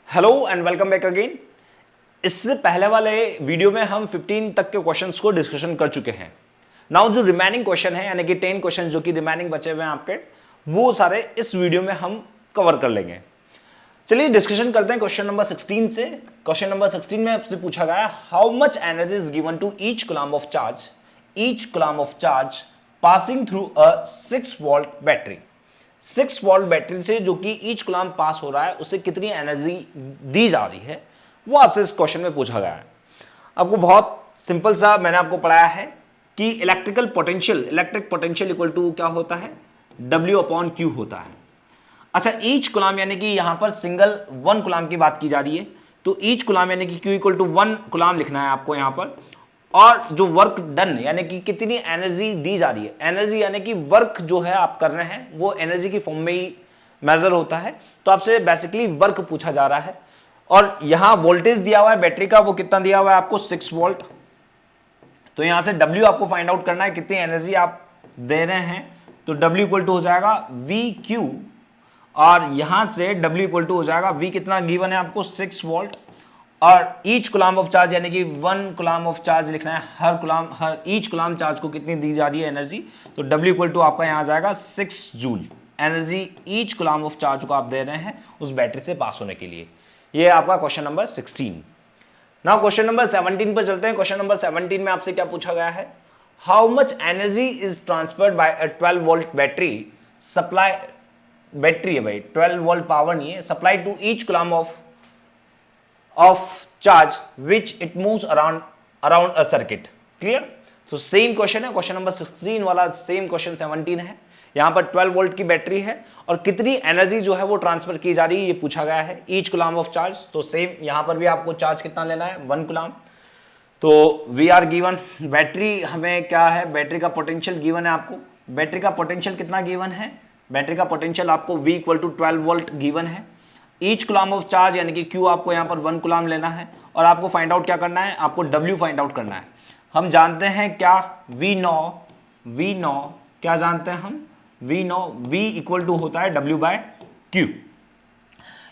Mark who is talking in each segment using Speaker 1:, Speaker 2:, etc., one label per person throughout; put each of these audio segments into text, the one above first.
Speaker 1: Hello and welcome back again. इससे पहले वाले वीडियो में हम 15 तक के क्वेश्चंस को डिस्कशन कर चुके हैं। नाउ जो रिमेनिंग क्वेश्चन है यानी कि 10 क्वेश्चन जो कि रिमेनिंग बचे हुए हैं आपके, वो सारे इस वीडियो में हम कवर कर लेंगे। चलिए डिस्कशन करते हैं क्वेश्चन नंबर 16 से। क्वेश्चन नंबर 16 में आपसे पूछा गया how much energy is given to each coulomb of charge passing through a 6 volt battery. 6 volt battery से जो कि ईच कूलम्ब पास हो रहा है उसे कितनी एनर्जी दी जा रही है, वो आपसे इस क्वेश्चन में पूछा गया है। आपको बहुत सिंपल सा मैंने आपको पढ़ाया है कि इलेक्ट्रिक पोटेंशियल इक्वल टू क्या होता है, W अपॉन Q होता है। अच्छा, ईच कूलम्ब यानी कि यहां पर सिंगल 1 कूलम्ब की बात की जा रही है, तो ईच कूलम्ब यानी कि Q इक्वल टू 1 कूलम्ब लिखना है आपको यहां पर। और जो वर्क डन यानी कि कितनी एनर्जी दी जा रही है, एनर्जी यानी कि वर्क जो है आप कर रहे हैं वो एनर्जी की फॉर्म में ही मेजर होता है। तो आपसे बेसिकली वर्क पूछा जा रहा है और यहां वोल्टेज दिया हुआ है बैटरी का, वो कितना दिया हुआ है आपको 6 वोल्ट। तो यहां से W आपको फाइंड आउट करना है कितनी एनर्जी आप दे रहे हैं। तो W इक्वल टू हो जाएगा VQ और यहां से W इक्वल टू हो जाएगा V कितना गिवन है आपको 6 वोल्ट और ईच कूलम्ब ऑफ चार्ज यानी कि 1 कूलम्ब ऑफ चार्ज लिखना है। हर ईच कूलम्ब चार्ज को कितनी दी जा रही है एनर्जी, तो W इक्वल टू आपका यहां आ जाएगा 6 joule energy each coulomb of charge को आप दे रहे हैं उस बैटरी से पास होने के लिए। ये आपका question number 16। Now question number 17 पर चलते हैं। क्वेश्चन नंबर 17 में आपसे क्या पूछा गया है, how much energy is transferred by a 12 volt battery supply, battery है भाई 12 वोल्ट पावर नहीं है, supply to each coulomb of charge which it moves around a circuit. Clear. तो सेम क्वेश्चन है, क्वेश्चन नंबर 16 वाला सेम क्वेश्चन 17 है। यहां पर 12 वोल्ट की बैटरी है और कितनी एनर्जी जो है वो ट्रांसफर की जा रही है ये पूछा गया है, ईच कूलम्ब ऑफ चार्ज। तो सेम यहां पर भी आपको चार्ज कितना लेना है, 1 कूलम्ब। तो वी आर गिवन बैटरी, हमें क्या है, बैटरी का पोटेंशियल गिवन है आपको। बैटरी का पोटेंशियल कितना गिवन है, बैटरी का पोटेंशियल आपको V equal to 12 volt given है। ईच कूलम्ब ऑफ चार्ज यानी कि Q आपको यहां पर 1 कूलम्ब लेना है और आपको फाइंड आउट क्या करना है, आपको W फाइंड आउट करना है। हम जानते हैं क्या, V नौ क्या जानते हैं हम, V इक्वल टू होता है W बाय Q।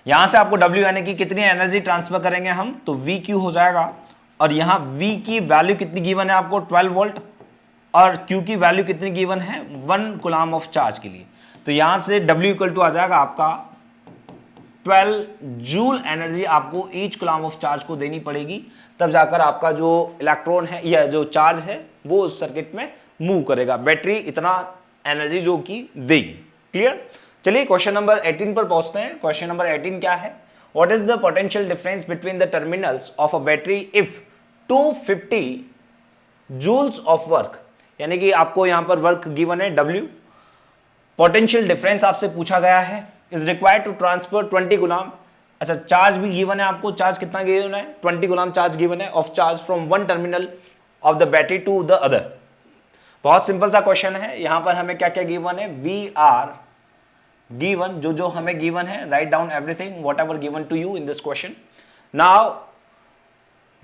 Speaker 1: यहां से आपको W यानी कि कितनी एनर्जी ट्रांसफर करेंगे हम, तो VQ हो जाएगा और यहां V की वैल्यू कितनी गिवन है आपको 12 वोल्ट और Q की वैल्यू कितनी गिवन है 1 कूलम्ब ऑफ चार्ज के लिए। तो यहां से W इक्वल टू आ जाएगा आपका 12 जूल एनर्जी आपको ईच कूलम्ब ऑफ चार्ज को देनी पड़ेगी, तब जाकर आपका जो इलेक्ट्रॉन है या जो चार्ज है वो उस सर्किट में मूव करेगा, बैटरी इतना एनर्जी जो कि देगी। क्लियर। चलिए क्वेश्चन नंबर 18 पर पहुंचते हैं। क्वेश्चन नंबर 18 क्या है, what is the potential difference between the terminals of a battery if 250 joules of work, यानी कि आपको यहां पर वर्क गिवन है W, पोटेंशियल डिफरेंस आपसे पूछा गया है, is required to transfer 20 coulomb. अच्छा, चार्ज भी गिवन है आपको, चार्ज कितना गिवन है 20 कूलम्ब चार्ज गिवन है of charge from one terminal of the battery to the other. बहुत सिंपल सा क्वेश्चन है, यहां पर हमें क्या क्या गिवन है, वी आर गिवन, जो हमें गिवन है, write down everything whatever given to you in this question. Now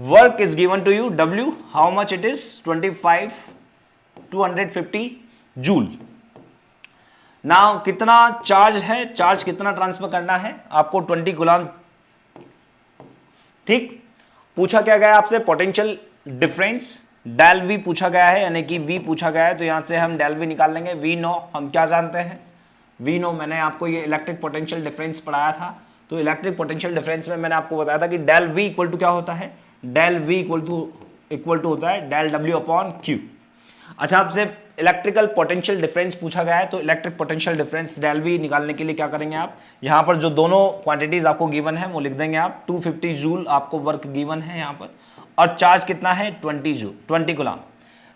Speaker 1: work is given to you W, how much it is 25 250 joule. Now कितना चार्ज है, चार्ज कितना transfer करना है आपको 20 coulomb. ठीक, पूछा क्या गया आपसे, पोटेंशियल डिफरेंस डेल V पूछा गया है यानी कि V पूछा गया है, तो यहां से हम डेल V निकाल लेंगे। V नो हम क्या जानते हैं, V नो मैंने आपको ये इलेक्ट्रिक पोटेंशियल डिफरेंस पढ़ाया था, तो इलेक्ट्रिक पोटेंशियल डिफरेंस में मैंने आपको बताया था कि डेल V इक्वल टू क्या होता है, डेल V इक्वल टू होता है डेल W अपॉन Q। अच्छा, आपसे इलेक्ट्रिकल पोटेंशियल डिफरेंस पूछा गया है, तो electric potential difference del V निकालने के लिए क्या करेंगे आप, यहां पर जो दोनों क्वांटिटीज आपको गिवन है वो लिख देंगे आप। 250 जूल आपको वर्क गिवन है यहां पर और चार्ज कितना है 20 जूल, 20 कूलम्ब।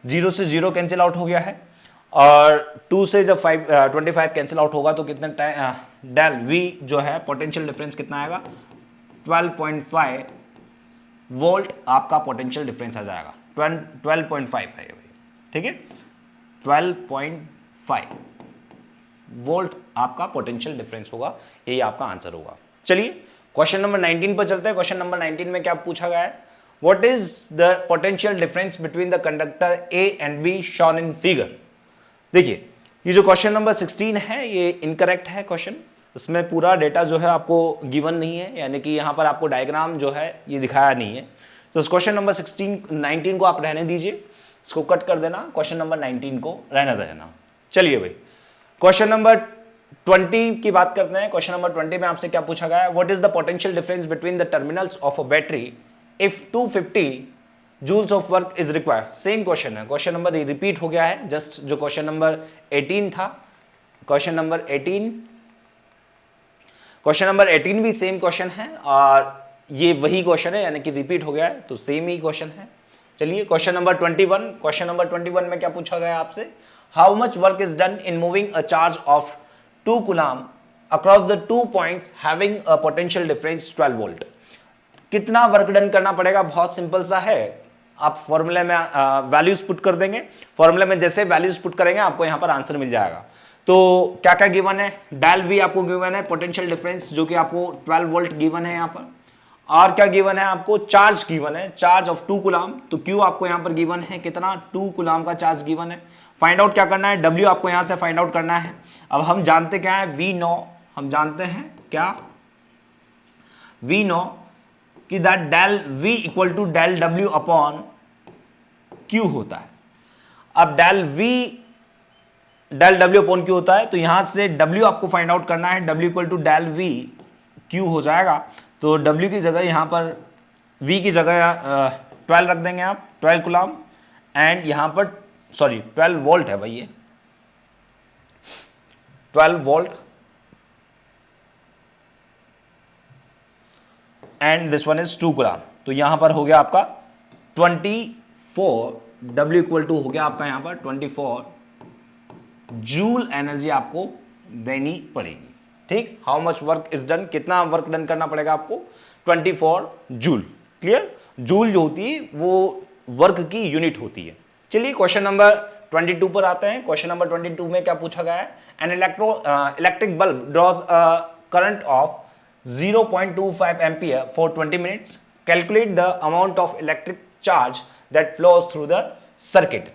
Speaker 1: 0 से 0 कैंसिल आउट हो गया है और 2 से जब 25 कैंसिल आउट होगा तो कितने डेल V जो है पोटेंशियल डिफरेंस कितना आएगा 12.5 वोल्ट आपका पोटेंशियल डिफरेंस आ जाएगा, 12.5 है। ठीक है, 12.5 वोल्ट आपका पोटेंशियल डिफरेंस होगा, यही आपका आंसर होगा। चलिए क्वेश्चन नंबर 19 पर चलते हैं। क्वेश्चन नंबर 19 में क्या पूछा गया है, what is the potential difference between the conductor A and B shown in figure. देखिए ये जो क्वेश्चन नंबर 16 है ये इनकरेक्ट है क्वेश्चन, इसमें पूरा डेटा जो है आपको गिवन नहीं है, यानी कि यहाँ पर आपको डायग्राम जो है ये दिखाया नहीं है। तो इस क्वेश्चन नंबर 19 को आप रहने दीजिए, इसको कट कर देना, क्वेश्चन नंबर 19 को रहने देना। चलिए भाई क्वेश्चन नंबर 20 की बात करते हैं। क्वेश्चन नंबर 20 में आपसे क्या पूछा गया है, what is the potential difference between the terminals of a battery if 250 joules of work is required. Same question है, क्वेश्चन नंबर रिपीट हो गया है, जस्ट जो क्वेश्चन नंबर 18 था, क्वेश्चन नंबर 18, क्वेश्चन नंबर 18 भी सेम क्वेश्चन है और ये वही क्वेश्चन है, यानी कि रिपीट हो गया है, तो सेम ही क्वेश्चन है। चलिए क्वेश्चन नंबर 21, क्वेश्चन नंबर 21 में क्या पूछा गया आपसे, how much work is done in moving a charge of 2 coulomb across the 2 points having a potential difference 12 volt. कितना वर्क डन करना पड़ेगा, बहुत सिंपल सा है, आप फॉर्मूले में वैल्यूज पुट कर देंगे, फॉर्मूले में जैसे वैल्यूज पुट करेंगे आपको यहां पर आंसर मिल जाएगा। तो क्या क्या गिवन है, डेल वी आपको गिवन है, पोटेंशियल डिफरेंस जो कि आपको 12 वोल्ट गिवन है यहां पर, और क्या गिवन है आपको, चार्ज गिवन है, चार्ज ऑफ 2 कूलम, तो क्यू आपको यहां पर गिवन है कितना, 2 कूलम का चार्ज गिवन है। फाइंड आउट क्या करना है, डब्ल्यू आपको यहां से फाइंड आउट करना है। अब हम जानते क्या है, वी नो, हम जानते हैं क्या, वी नो कि that del V equal to del W upon Q होता है। अब del V del W upon Q होता है, तो यहां से डब्ल्यू आपको फाइंड आउट करना है, W equal to del V Q हो जाएगा। तो डब्ल्यू की जगह यहां पर वी की जगह 12 रख देंगे आप, 12 कूलम, एंड यहां पर सॉरी 12 वोल्ट है भाई, ये 12 volt, and this one is 2 coulomb. तो यहां पर हो गया आपका 24, डब्ल्यू इक्वल टू हो गया आपका यहां पर 24 जूल एनर्जी आपको देनी पड़ेगी। ठीक, how much work is done, कितना वर्क डन करना पड़ेगा आपको, 24 जूल। क्लियर, जूल जो होती है वो वर्क की यूनिट होती है। चलिए क्वेश्चन नंबर 22 पर आते हैं। क्वेश्चन नंबर 22 में क्या पूछा गया है, an electric bulb draws a current of 0.25 ampere for 20 minutes, calculate the amount of electric charge that flows through the circuit.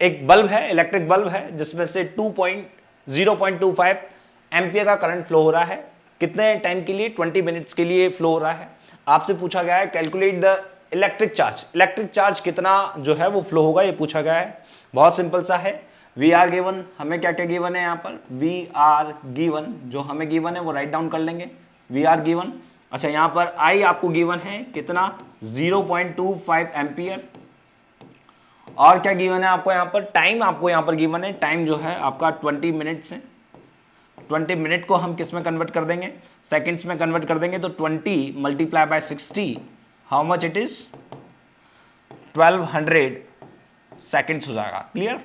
Speaker 1: एक बल्ब है, इलेक्ट्रिक बल्ब है, जिसमें से 0.25 एम्पियर का करंट फ्लो हो रहा है, कितने टाइम के लिए, 20 मिनट्स के लिए फ्लो हो रहा है। आपसे पूछा गया है calculate the electric charge, electric charge कितना जो है वो फ्लो होगा, ये पूछा गया है। बहुत सिंपल सा है, वी आर गिवन, हमें क्या क्या गिवन है यहाँ पर, वी आर गिवन, जो हमें गिवन है वो राइट डाउन कर लेंगे, वी आर गिवन। अच्छा यहाँ पर आई आपको गिवन है कितना, 0.25 एम्पियर, और क्या गिवन है आपको यहाँ पर, टाइम आपको यहाँ पर गिवन है, टाइम जो है आपका 20 मिनट्स है। 20 मिनट को हम किस में कन्वर्ट कर देंगे, सेकंड्स में कन्वर्ट कर देंगे, तो 20 multiply by 60, how much it is, 1200 seconds हो जाएगा। क्लियर,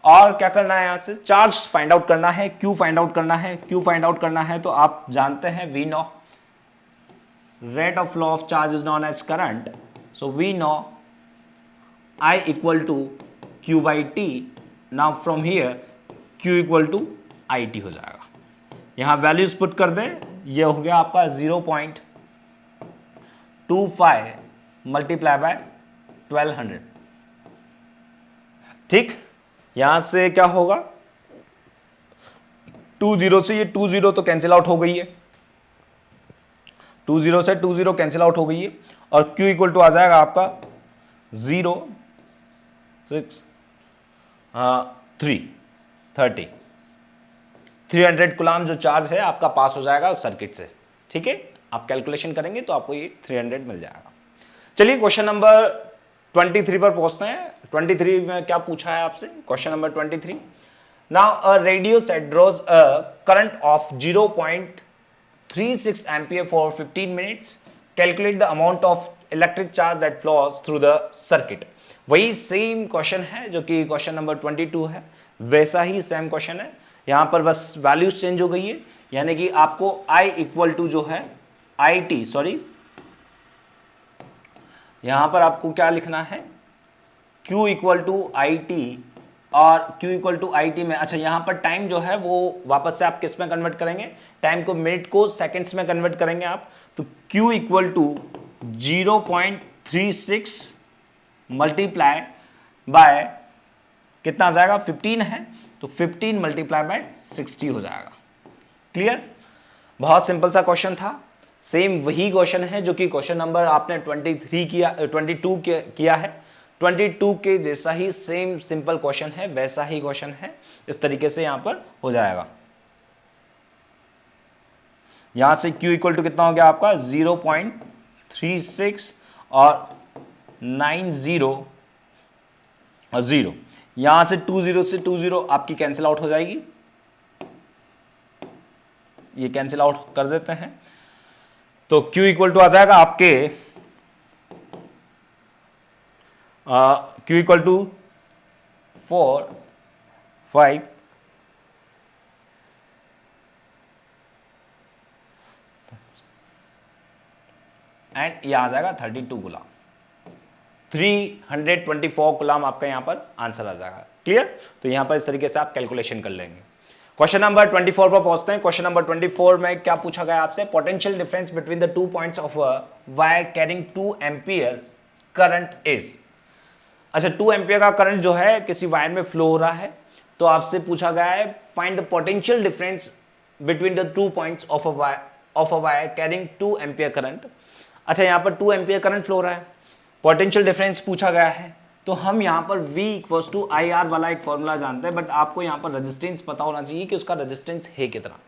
Speaker 1: और क्या करना है, यहां से चार्ज फाइंड आउट करना है, क्यू फाइंड आउट करना है, क्यू फाइंड आउट करना है, तो आप जानते हैं we know rate of flow of charge is known as current, so we know I equal to Q by T. Now from here Q equal to I T हो जाएगा, यहां values put कर दें, ये हो गया आपका 0.25 मल्टीप्लाई बाय 1200। ठीक, यहां से क्या होगा, 20 से ये 20 तो कैंसिल आउट हो गई है, 20 से 20 कैंसिल आउट हो गई है, और Q इक्वल टू आ जाएगा आपका 300 कूलम जो चार्ज है आपका पास हो जाएगा उस सर्किट से। ठीक है, आप कैलकुलेशन करेंगे तो आपको ये 300 मिल जाएगा। चलिए क्वेश्चन नंबर 23 पर पहुंचते हैं। 23 में क्या पूछा है आपसे, question number 23, now a radio set draws a current of 0.36 ampere for 15 minutes, calculate the amount of electric charge that flows through the circuit. वही सेम क्वेश्चन है जो कि क्वेश्चन नंबर 22 है, वैसा ही सेम क्वेश्चन है, यहां पर बस वैल्यूज चेंज हो गई है, यानी कि आपको I इक्वल टू जो है आई टी, सॉरी यहां पर आपको क्या लिखना है, Q equal to I T, और Q equal to I T में, अच्छा यहां पर टाइम जो है वो वापस से आप किस में कन्वर्ट करेंगे, टाइम को मिनट को सेकंड्स में कन्वर्ट करेंगे आप, तो Q equal to 0.36 multiply by कितना आ जाएगा, 15 है, तो 15 मल्टीप्लाई बाय 60 हो जाएगा। क्लियर? बहुत सिंपल सा क्वेश्चन था, सेम वही क्वेश्चन है जो कि क्वेश्चन नंबर आपने 22 किया है। 22 के जैसा ही सेम सिंपल क्वेश्चन है, वैसा ही क्वेश्चन है, इस तरीके से यहां पर हो जाएगा। यहां से Q इक्वल टू कितना हो गया आपका 0.36 और 90 और 0, यहां से 20 से 20 आपकी कैंसिल आउट हो जाएगी, ये कैंसिल आउट कर देते हैं, तो Q इक्वल टू आ जाएगा आपके Q इक्वल टू 4, 5 एंड ये आ जाएगा 32 गुलाम, 324 गुलाम आपका यहां पर आंसर आ जाएगा। क्लियर? तो यहां पर इस तरीके से आप कैलकुलेशन कर लेंगे। क्वेश्चन नंबर 24 पर पहुंचते हैं। क्वेश्चन नंबर 24 में क्या पूछा गया आपसे? Potential difference between the 2 points of a wire carrying 2 ampere current is. अच्छा, 2 एम्पियर का करंट जो है किसी वायर में फ्लो हो रहा है, तो आपसे पूछा गया है find the potential difference between the 2 points of a wire carrying 2 ampere current. अच्छा, यहां पर 2 एम्पियर करंट फ्लो हो रहा है, पोटेंशियल डिफरेंस पूछा गया है, तो हम यहां पर V इक्वल्स टू IR वाला एक फॉर्मूला जानते हैं, बट आपको यहां पर रेजिस्टेंस पता होना चाहिए कि उसका रेजिस्टेंस है कितना।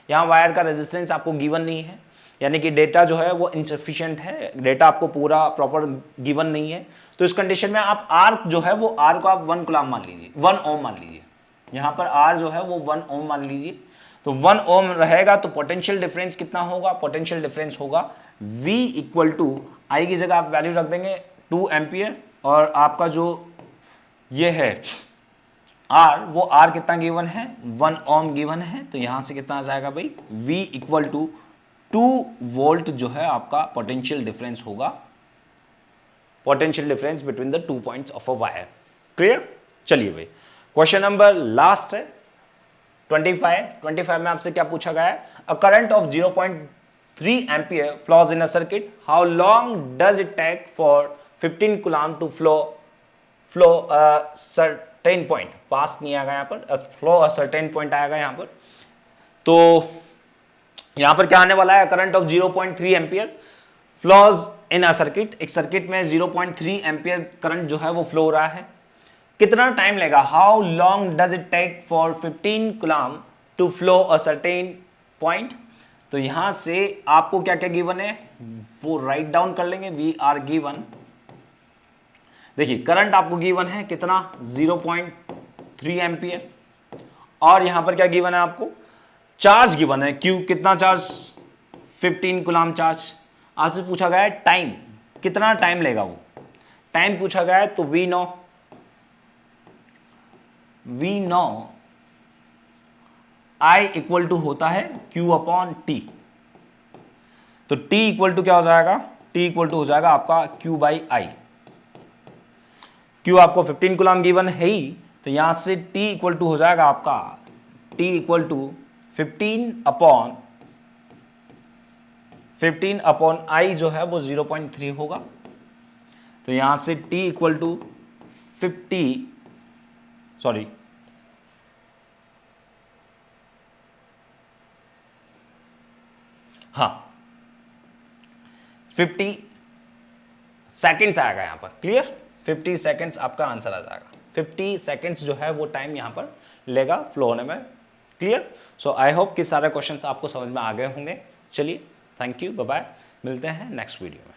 Speaker 1: यहां वायर का रेजिस्टेंस आपको गिवन नहीं है, यानी कि डेटा जो है वो इनसफिशिएंट है, डेटा आपको पूरा प्रॉपर गिवन नहीं है। तो इस कंडीशन में आप R जो है वो R को आप 1 कूलम मान लीजिए, 1 ओम मान लीजिए, यहां पर R जो है वो 1 ओम मान लीजिए। तो 1 ओम रहेगा तो पोटेंशियल डिफरेंस कितना होगा? पोटेंशियल डिफरेंस होगा V इक्वल टू I की जगह आप वैल्यू रख देंगे 2 एम्पियर, और आपका जो ये है R, वो R कितना गिवन है? 1 ओम गिवन है, तो यहां से कितना आ जाएगा भाई? V इक्वल टू 2 वोल्ट जो है आपका पोटेंशियल डिफरेंस होगा, potential difference between the 2 points of a wire. Clear? चलिए भाई, क्वेश्चन नंबर लास्ट है 25 में आपसे क्या पूछा गया है? A current of 0.3 ampere flows in a circuit, how long does it take for 15 coulomb to flow a certain point? पास नहीं आएगा यहां पर, फ्लो अ सर्टेन पॉइंट आएगा यहां पर। तो यहां पर क्या आने वाला है? Current of 0.3 ampere flows in a circuit, एक सर्किट में 0.3 एम्पियर करंट जो है वो फ्लो हो रहा है, कितना टाइम लेगा? How long does it take for 15 coulomb to flow a certain point? तो यहां से आपको क्या क्या गिवन है वो राइट डाउन कर लेंगे। वी आर गिवन, देखिए करंट आपको गिवन है कितना? 0.3 एम्पियर, और यहां पर क्या गिवन है आपको? चार्ज गिवन है, क्यू कितना चार्ज? 15 coulomb charge. आपसे पूछा गया है टाइम, कितना टाइम लेगा वो? टाइम पूछा गया है, तो we know I equal to होता है Q अपॉन T। तो T इक्वल टू क्या हो जाएगा? T इक्वल टू हो जाएगा आपका Q बाई I। Q आपको 15 कूलम गिवन है ही, तो यहां से T इक्वल टू हो जाएगा आपका T equal to 15 upon I जो है वो 0.3 होगा। तो यहां से T इक्वल टू 50, सॉरी हाँ 50 सेकेंड्स आएगा यहां पर। क्लियर? 50 सेकेंड्स आपका आंसर आ जाएगा। 50 सेकेंड्स जो है वो टाइम यहां पर लेगा फ्लो होने में। क्लियर? सो आई होप कि सारे क्वेश्चंस आपको समझ में आ गए होंगे। चलिए, थैंक यू, बाय बाय, मिलते हैं नेक्स्ट वीडियो में।